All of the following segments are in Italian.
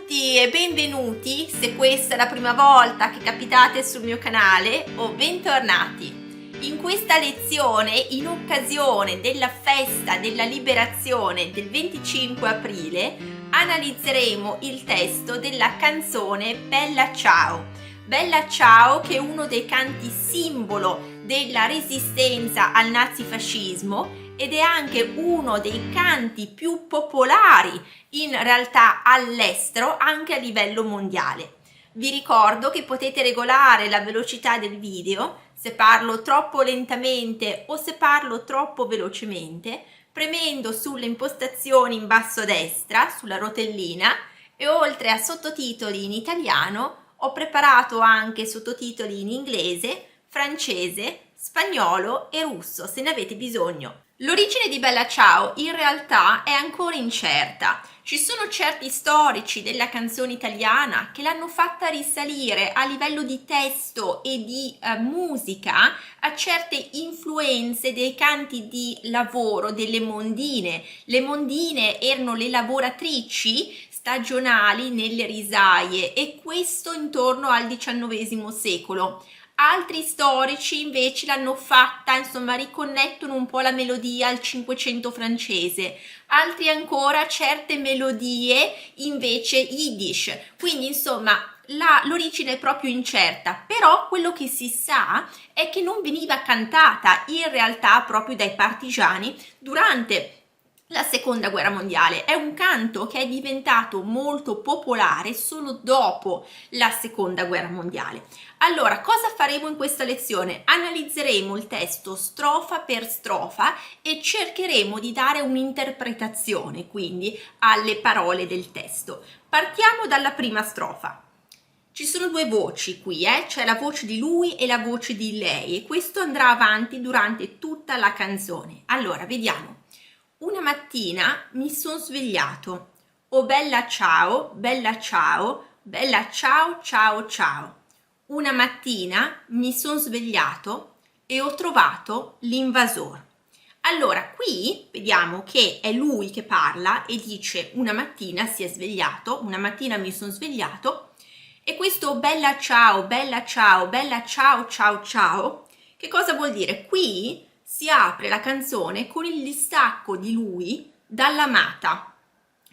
tutti e benvenuti, se questa è la prima volta che capitate sul mio canale, o bentornati. In questa lezione, in occasione della festa della liberazione del 25 aprile, analizzeremo il testo della canzone Bella Ciao. Bella Ciao, che è uno dei canti simbolo della resistenza al nazifascismo ed è anche uno dei canti più popolari in realtà all'estero, anche a livello mondiale. Vi ricordo che potete regolare la velocità del video se parlo troppo lentamente o se parlo troppo velocemente, premendo sulle impostazioni in basso a destra, sulla rotellina, e oltre a sottotitoli in italiano ho preparato anche sottotitoli in inglese, francese, spagnolo e russo se ne avete bisogno. L'origine di Bella Ciao in realtà è ancora incerta. Ci sono certi storici della canzone italiana che l'hanno fatta risalire a livello di testo e di musica a certe influenze dei canti di lavoro delle mondine. Le mondine erano le lavoratrici stagionali nelle risaie e questo intorno al XIX secolo. Altri storici invece l'hanno fatta, insomma, riconnettono un po' la melodia al Cinquecento francese, altri ancora certe melodie invece Yiddish, quindi insomma l'origine è proprio incerta, però quello che si sa è che non veniva cantata in realtà proprio dai partigiani durante la seconda guerra mondiale. È un canto che è diventato molto popolare solo dopo la seconda guerra mondiale. Allora, cosa faremo in questa lezione? Analizzeremo il testo strofa per strofa e cercheremo di dare un'interpretazione quindi alle parole del testo. Partiamo dalla prima strofa. Ci sono due voci qui, c'è la voce di lui e la voce di lei e questo andrà avanti durante tutta la canzone. Allora, vediamo. Una mattina mi sono svegliato, oh bella ciao, bella ciao, bella ciao, ciao, ciao. Una mattina mi sono svegliato e ho trovato l'invasor. Allora, qui vediamo che è lui che parla e dice una mattina si è svegliato, una mattina mi sono svegliato e questo bella ciao, bella ciao, bella ciao, ciao, ciao, che cosa vuol dire? Qui si apre la canzone con il distacco di lui dall'amata,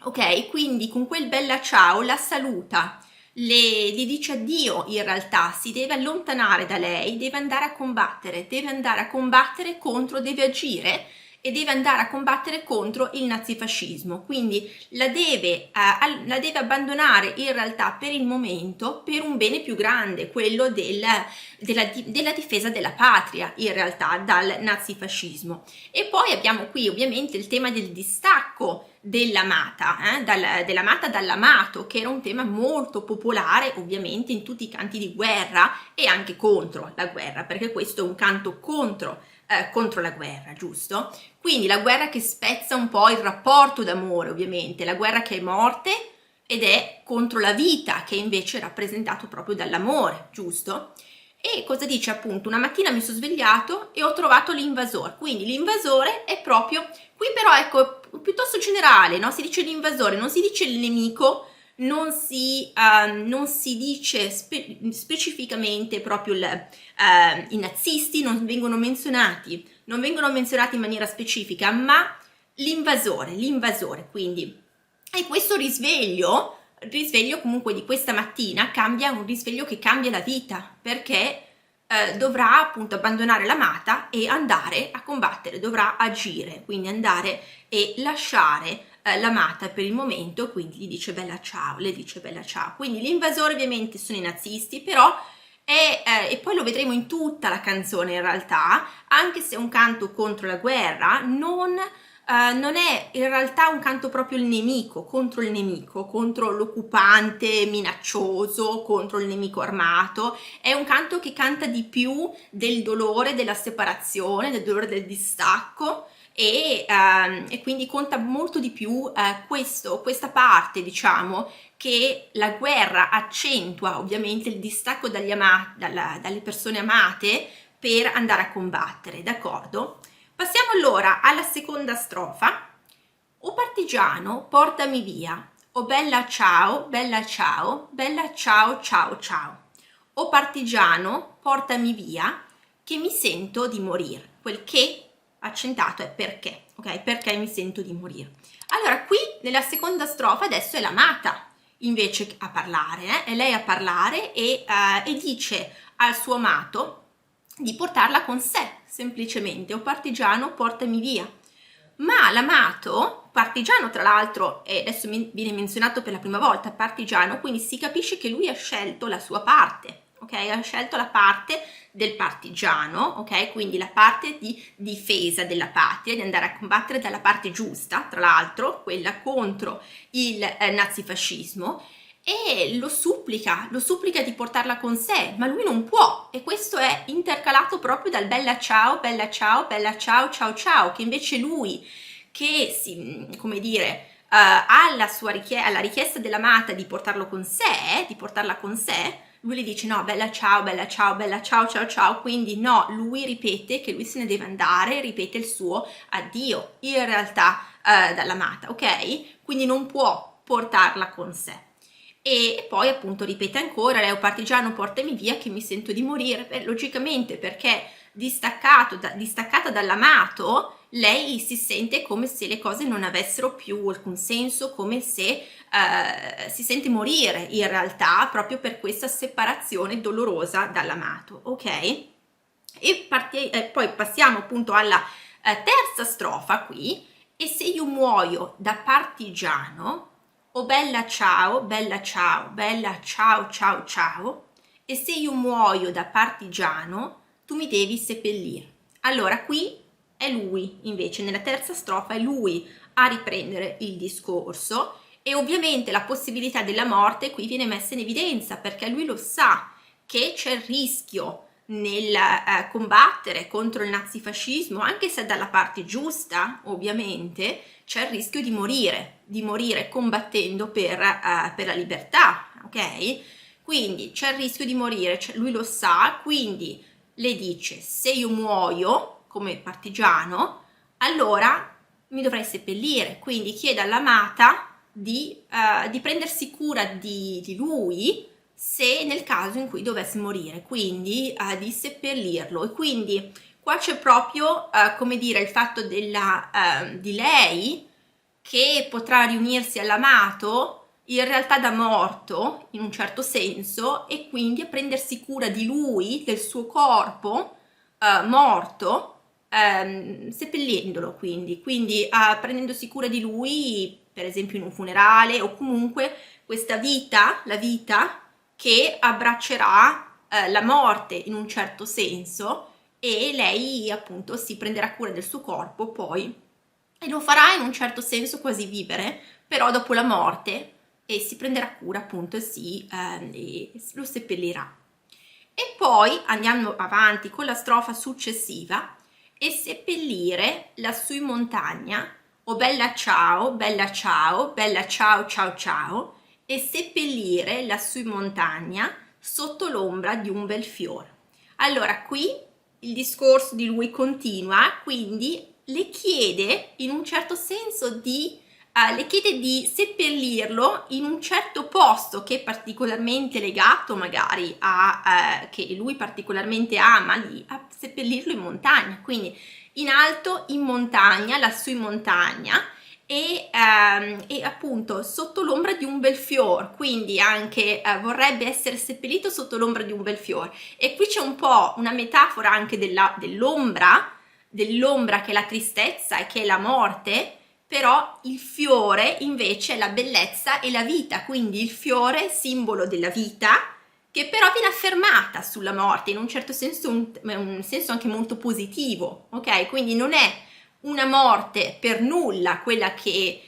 ok? Quindi con quel bella ciao la saluta, gli dice addio in realtà, si deve allontanare da lei, deve andare a combattere contro, deve agire e deve andare a combattere contro il nazifascismo, quindi la deve abbandonare in realtà per il momento per un bene più grande, quello della difesa della patria in realtà dal nazifascismo. E poi abbiamo qui ovviamente il tema del distacco dell'amata, dell'amata dall'amato, che era un tema molto popolare ovviamente in tutti i canti di guerra e anche contro la guerra, perché questo è un canto contro la guerra, giusto? Quindi la guerra che spezza un po' il rapporto d'amore, ovviamente, la guerra che è morte ed è contro la vita, che invece è rappresentato proprio dall'amore, giusto? E cosa dice appunto? Una mattina mi sono svegliato e ho trovato l'invasore, quindi l'invasore è proprio, qui però ecco, piuttosto generale, no? Si dice l'invasore, non si dice il nemico, non si dice specificamente proprio i nazisti, non vengono menzionati in maniera specifica, ma l'invasore, quindi. E questo risveglio comunque di questa mattina cambia, un risveglio che cambia la vita, perché dovrà appunto abbandonare l'amata e andare a combattere, dovrà agire, quindi andare e lasciare l'amata per il momento, quindi gli dice bella ciao, le dice bella ciao. Quindi l'invasore ovviamente sono i nazisti, però e poi lo vedremo in tutta la canzone in realtà, anche se è un canto contro la guerra, non è in realtà un canto proprio il nemico, contro l'occupante minaccioso, contro il nemico armato. È un canto che canta di più del dolore della separazione, del dolore del distacco e quindi conta molto di più questa parte, diciamo, che la guerra accentua ovviamente il distacco dalle persone amate per andare a combattere, d'accordo? Passiamo allora alla seconda strofa. O partigiano, portami via, o bella ciao, bella ciao, bella ciao ciao ciao. O partigiano, portami via, che mi sento di morire. Quel che accentato è perché, ok? Perché mi sento di morire. Allora, qui nella seconda strofa adesso è l'amata invece a parlare, è lei a parlare e dice al suo amato di portarla con sé, semplicemente, o partigiano, portami via. Ma l'amato, partigiano tra l'altro, e adesso viene menzionato per la prima volta, partigiano, quindi si capisce che lui ha scelto la sua parte, ok? Ha scelto la parte del partigiano, ok? Quindi la parte di difesa della patria, di andare a combattere dalla parte giusta, tra l'altro, quella contro il nazifascismo, e lo supplica di portarla con sé, ma lui non può, e questo è intercalato proprio dal bella ciao, bella ciao, bella ciao, ciao ciao, che invece lui, che si, come dire, ha alla richiesta dell'amata di portarlo con sé, di portarla con sé, lui le dice no, bella ciao, bella ciao, bella ciao, ciao, ciao, quindi no, lui ripete che lui se ne deve andare, ripete il suo addio, in realtà dall'amata, ok? Quindi non può portarla con sé. E poi appunto ripete ancora, lei è un partigiano, portami via che mi sento di morire. Beh, logicamente perché distaccata dall'amato, lei si sente come se le cose non avessero più alcun senso, come se si sente morire in realtà proprio per questa separazione dolorosa dall'amato, ok? E poi passiamo appunto alla terza strofa qui, e se io muoio da partigiano, o bella ciao, bella ciao, bella ciao ciao ciao, e se io muoio da partigiano, tu mi devi seppellire. Allora qui è lui, invece, nella terza strofa è lui a riprendere il discorso, e ovviamente la possibilità della morte qui viene messa in evidenza, perché lui lo sa che c'è il rischio nel combattere contro il nazifascismo, anche se dalla parte giusta, ovviamente, c'è il rischio di morire combattendo per la libertà, ok? Quindi c'è il rischio di morire, lui lo sa, quindi le dice se io muoio come partigiano, allora mi dovrei seppellire, quindi chiede all'amata di prendersi cura di lui se nel caso in cui dovesse morire, quindi di seppellirlo. E quindi qua c'è proprio, come dire, il fatto di lei che potrà riunirsi all'amato in realtà da morto, in un certo senso, e quindi a prendersi cura di lui, del suo corpo morto, seppellendolo, quindi prendendosi cura di lui, per esempio in un funerale, o comunque questa vita, la vita che abbraccerà la morte in un certo senso, e lei appunto si prenderà cura del suo corpo poi, e lo farà in un certo senso quasi vivere, però dopo la morte, e si prenderà cura appunto e lo seppellirà. E poi andiamo avanti con la strofa successiva, e seppellire lassù in montagna, o bella ciao, bella ciao, bella ciao ciao ciao, e seppellire lassù in montagna sotto l'ombra di un bel fiore. Allora qui il discorso di lui continua, quindi le chiede in un certo senso le chiede di seppellirlo in un certo posto che è particolarmente legato magari che lui particolarmente ama, a seppellirlo in montagna, quindi in alto in montagna, lassù in montagna, e appunto sotto l'ombra di un bel fior, quindi anche vorrebbe essere seppellito sotto l'ombra di un bel fior. E qui c'è un po' una metafora anche dell'ombra che è la tristezza e che è la morte, però il fiore invece è la bellezza e la vita, quindi il fiore simbolo della vita, che però viene affermata sulla morte, in un certo senso, un senso anche molto positivo, ok? Quindi non è una morte per nulla quella che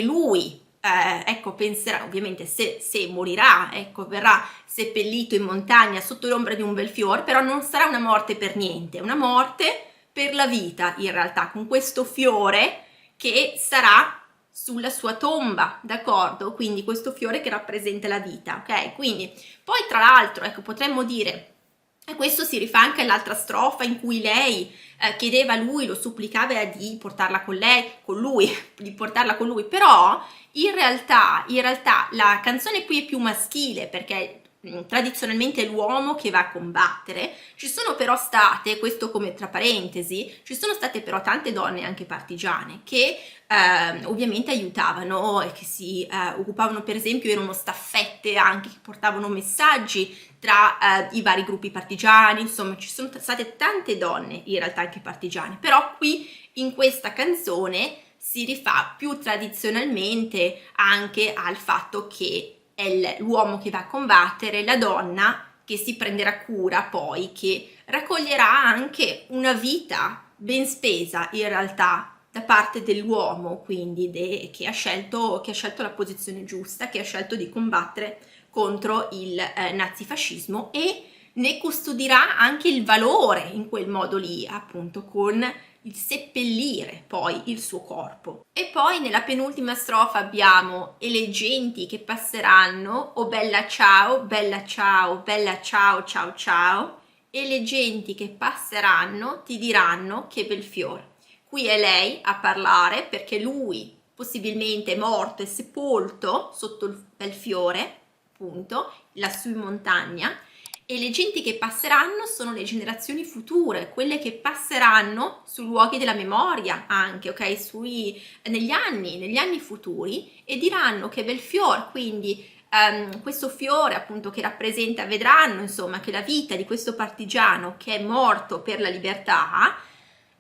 lui ecco, penserà, ovviamente se morirà, ecco, verrà seppellito in montagna sotto l'ombra di un bel fiore, però non sarà una morte per niente, è una morte per la vita in realtà, con questo fiore che sarà sulla sua tomba, d'accordo? Quindi questo fiore che rappresenta la vita, ok? Quindi poi tra l'altro, ecco, potremmo dire E questo si rifà anche all'altra strofa in cui lei chiedeva a lui, lo supplicava di portarla con lei, con lui, di portarla con lui, però in realtà la canzone qui è più maschile perché tradizionalmente è l'uomo che va a combattere. Ci sono però state, questo come tra parentesi, ci sono state però tante donne anche partigiane che ovviamente aiutavano e che si occupavano, per esempio erano staffette anche che portavano messaggi tra i vari gruppi partigiani, insomma ci sono state tante donne in realtà anche partigiane, però qui in questa canzone si rifà più tradizionalmente anche al fatto che è l'uomo che va a combattere, la donna che si prenderà cura poi, che raccoglierà anche una vita ben spesa in realtà da parte dell'uomo, quindi che ha scelto la posizione giusta, che ha scelto di combattere contro il nazifascismo e ne custodirà anche il valore in quel modo lì, appunto con il seppellire poi il suo corpo. E poi nella penultima strofa abbiamo e le genti che passeranno, oh bella ciao, bella ciao, bella ciao, ciao ciao, e le genti che passeranno ti diranno che bel fior. Qui è lei a parlare perché lui possibilmente è morto e sepolto sotto il bel fiore, appunto, lassù in montagna, e le genti che passeranno sono le generazioni future, quelle che passeranno sui luoghi della memoria anche, ok? Negli anni futuri e diranno che bel fior, quindi questo fiore appunto che rappresenta, vedranno insomma che la vita di questo partigiano che è morto per la libertà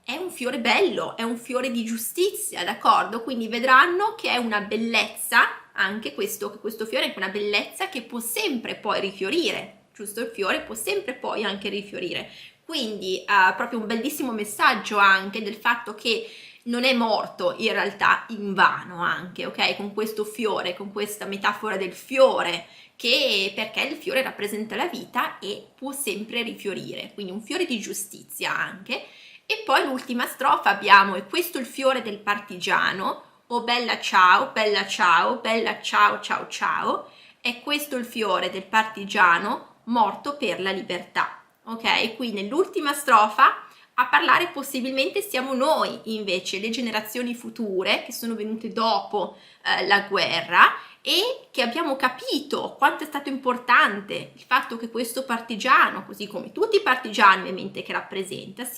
è un fiore bello, è un fiore di giustizia, d'accordo? Quindi vedranno che è una bellezza, anche questo fiore è una bellezza che può sempre poi rifiorire, giusto? Il fiore può sempre poi anche rifiorire. Quindi proprio un bellissimo messaggio anche del fatto che non è morto in realtà in vano anche, ok? Con questo fiore, con questa metafora del fiore, perché il fiore rappresenta la vita e può sempre rifiorire, quindi un fiore di giustizia anche. E poi l'ultima strofa abbiamo, e questo è il fiore del partigiano, oh bella ciao, bella ciao, bella ciao, ciao, ciao, e questo è il fiore del partigiano morto per la libertà, ok? Qui nell'ultima strofa a parlare possibilmente siamo noi invece, le generazioni future che sono venute dopo la guerra e che abbiamo capito quanto è stato importante il fatto che questo partigiano, così come tutti i partigiani ovviamente che rappresenta,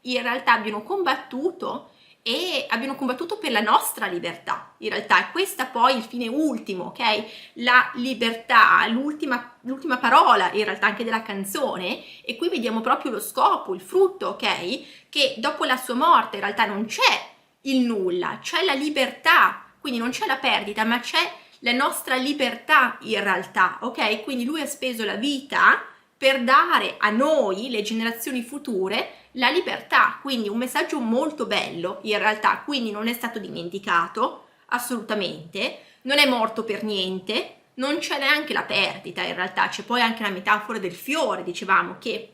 in realtà abbiano combattuto e abbiano combattuto per la nostra libertà, in realtà è questa poi il fine ultimo, ok? La libertà, l'ultima parola in realtà anche della canzone, e qui vediamo proprio lo scopo, il frutto, ok? Che dopo la sua morte in realtà non c'è il nulla, c'è la libertà, quindi non c'è la perdita, ma c'è la nostra libertà in realtà, ok? Quindi lui ha speso la vita per dare a noi, le generazioni future, la libertà, quindi un messaggio molto bello in realtà, quindi non è stato dimenticato assolutamente, non è morto per niente, non c'è neanche la perdita in realtà, c'è poi anche la metafora del fiore, dicevamo che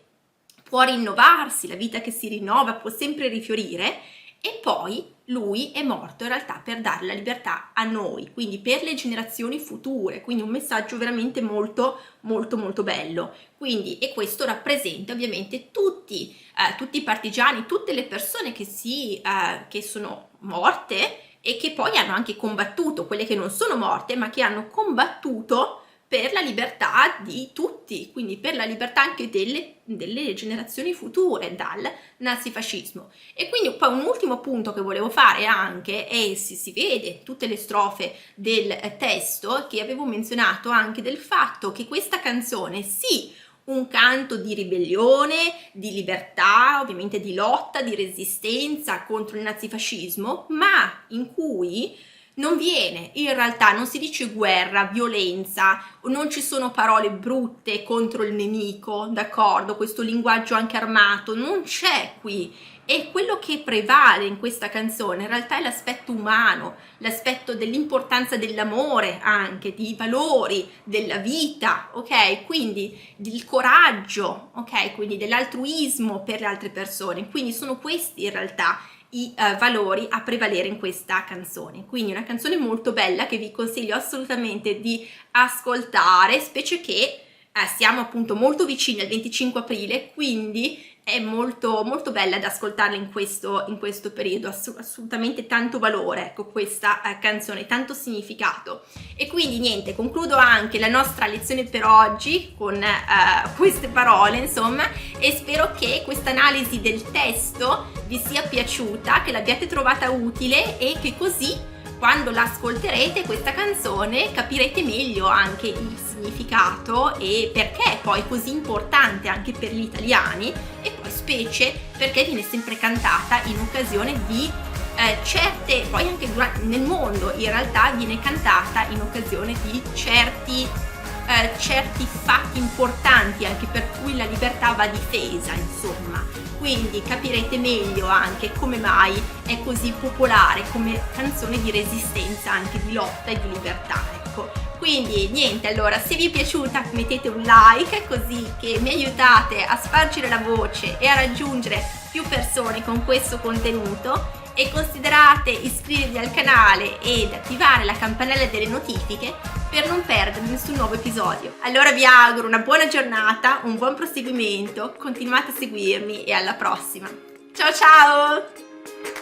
può rinnovarsi, la vita che si rinnova può sempre rifiorire e poi lui è morto in realtà per dare la libertà a noi, quindi per le generazioni future, quindi un messaggio veramente molto molto molto bello. Quindi, e questo rappresenta ovviamente tutti i partigiani, tutte le persone che sono morte e che poi hanno anche combattuto, quelle che non sono morte ma che hanno combattuto per la libertà di tutti, quindi per la libertà anche delle generazioni future dal nazifascismo. E quindi poi un ultimo punto che volevo fare anche, e si vede tutte le strofe del testo, che avevo menzionato anche del fatto che questa canzone sì, un canto di ribellione, di libertà, ovviamente di lotta, di resistenza contro il nazifascismo, ma in cui non viene, in realtà non si dice guerra, violenza, non ci sono parole brutte contro il nemico, d'accordo? Questo linguaggio anche armato non c'è qui. E quello che prevale in questa canzone in realtà è l'aspetto umano, l'aspetto dell'importanza dell'amore anche, di valori, della vita, ok? Quindi del coraggio, ok? Quindi dell'altruismo per le altre persone. Quindi sono questi in realtà i valori a prevalere in questa canzone. Quindi una canzone molto bella che vi consiglio assolutamente di ascoltare, specie che siamo appunto molto vicini al 25 aprile, quindi è molto, molto bella da ascoltarla in questo periodo, assolutamente tanto valore, ecco, questa canzone, tanto significato. E quindi niente, concludo anche la nostra lezione per oggi con queste parole, insomma, e spero che questa analisi del testo vi sia piaciuta, che l'abbiate trovata utile e che così quando l'ascolterete questa canzone capirete meglio anche il significato e perché è poi così importante anche per gli italiani, e poi specie perché viene sempre cantata in occasione di certe, poi anche nel mondo in realtà viene cantata in occasione di certi fatti importanti anche per cui la libertà va difesa, insomma. Quindi capirete meglio anche come mai è così popolare come canzone di resistenza, anche di lotta e di libertà, ecco. Quindi niente, allora se vi è piaciuta mettete un like così che mi aiutate a spargere la voce e a raggiungere più persone con questo contenuto, e considerate iscrivervi al canale ed attivare la campanella delle notifiche per non perdere nessun nuovo episodio. Allora vi auguro una buona giornata, un buon proseguimento, continuate a seguirmi e alla prossima. Ciao ciao!